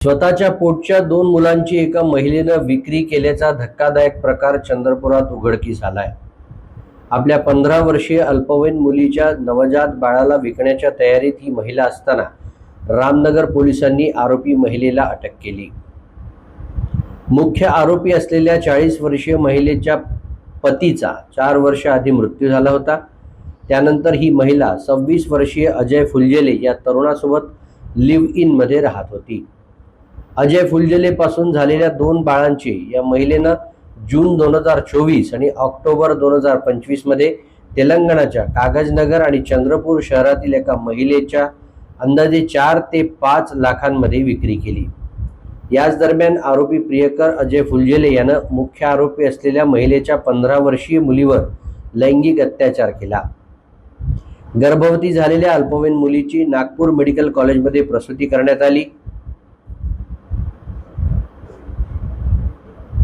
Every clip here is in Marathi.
स्वतःच्या पोटच्या 2 मुलांची एका महिलेनं विक्री केल्याचा धक्कादायक प्रकार चंद्रपुरात उघडकीस आलाय. आपल्या 15 वर्षीय अल्पवयीन मुलीच्या नवजात बाळाला विकण्याच्या तयारीत ही महिला असताना रामनगर पोलिसांनी आरोपी महिलेला अटक केली. मुख्य आरोपी असलेल्या 40 वर्षीय महिलेच्या पतीचा 4 वर्ष आधी मृत्यू झाला होता. त्यानंतर ही महिला 26 वर्षीय अजय फुलझेले या तरुणासोबत लिव्ह इन मध्ये राहत होती. अजय फुलझेले पासून झालेल्या 2 बाळांची या महिलेनं जून 2024 आणि ऑक्टोबर 2025 मध्ये तेलंगणाच्या कागजनगर आणि चंद्रपूर शहरातील एका महिलेच्या अंदाजे 4 ते 5 लाखांमध्ये विक्री केली. याच दरम्यान आरोपी प्रियकर अजय फुलझेले यानं मुख्य आरोपी असलेल्या महिलेच्या 15 वर्षीय मुलीवर लैंगिक अत्याचार केला. गर्भवती झालेल्या अल्पवयीन मुलीची नागपूर मेडिकल कॉलेजमध्ये प्रसूती करण्यात आली.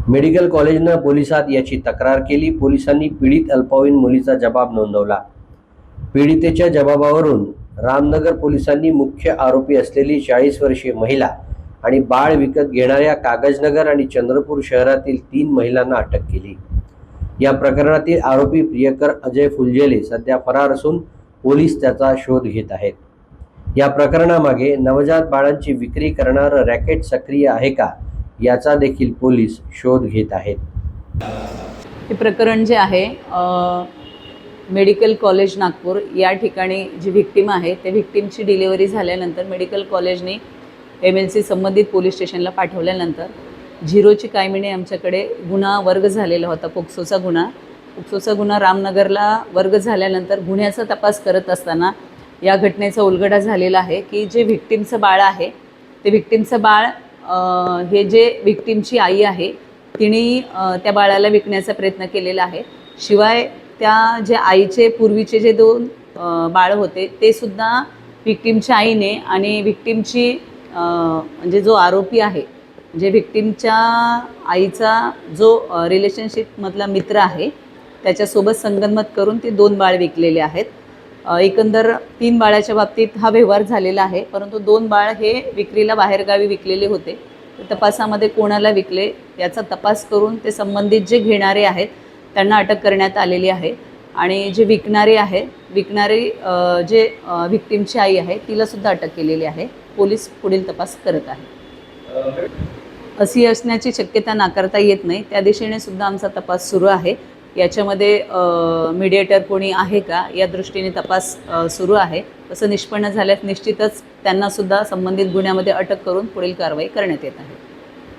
मेडिकल कॉलेजनं पोलिसात याची तक्रार केली. पोलिसांनी पीडित अल्पवयीन मुलीचा जबाब नोंदवला. पीडितेच्या जबाबावरून रामनगर पोलिसांनी मुख्य आरोपी असलेली 40 वर्षीय महिला आणि बाळ विकत घेणाऱ्या कागजनगर आणि चंद्रपूर शहरातील 3 महिलांना अटक केली. या प्रकरणातील आरोपी प्रियकर अजय फुलझेले सध्या फरार असून पोलीस त्याचा शोध घेत आहेत. या प्रकरणामागे नवजात बाळांची विक्री करणारं रॅकेट सक्रिय आहे का याचा देखील पोलीस शोध घेत आहेत. हे प्रकरण जे आहे मेडिकल कॉलेज नागपूर या ठिकाणी जी व्हिक्टीम आहे त्या व्हिक्टीमची डिलिव्हरी झाल्यानंतर मेडिकल कॉलेजने MLC संबंधित पोलीस स्टेशनला पाठवल्यानंतर 0ची कायमीने आमच्याकडे गुन्हा वर्ग झालेला होता. पोक्सोचा गुन्हा रामनगरला वर्ग झाल्यानंतर गुन्ह्याचा तपास करत असताना या घटनेचा उलगडा झालेला आहे की जे व्हिक्टीमचं बाळ आहे ते व्हिक्टीमचं बाळ हे जे व्हिक्टीमची आई आहे तिने त्या बाळाला विकण्याचा प्रयत्न केलेला आहे. शिवाय त्या जे आईचे पूर्वीचे जे 2 बाळ होते ते सुद्धा व्हिक्टीमच्या आईने आणि व्हिक्टीमची म्हणजे जो आरोपी आहे जे व्हिक्टीमच्या आईचा जो रिलेशनशिपमधला मित्र आहे त्याच्यासोबत संगनमत करून ते 2 बाळ विकलेले आहेत. एकंदर 3 बाळाच्या बाबतीत हा व्यवहार झालेला आहे, परंतु 2 बाळ हे विक्रीला बाहेरगावी विकलेले होते. तपासामध्ये कोणाला विकले याचा तपास करून ते संबंधित जे घेणारे आहेत त्यांना अटक करण्यात आलेली आहे आणि जे विकणारे जे व्हिक्टीमची आई आहे तिलासुद्धा अटक केलेली आहे. पोलीस पुढील तपास करत आहे. अशी असण्याची शक्यता नाकारता येत नाही, त्या दिशेने सुद्धा आमचा तपास सुरू आहे. याच्यामध्ये मीडिएटर कोणी आहे का या दृष्टीने तपास सुरू आहे. तसं निष्पन्न झाल्यास निश्चितच त्यांनासुद्धा संबंधित गुन्ह्यामध्ये अटक करून पुढील कारवाई करण्यात येत आहे.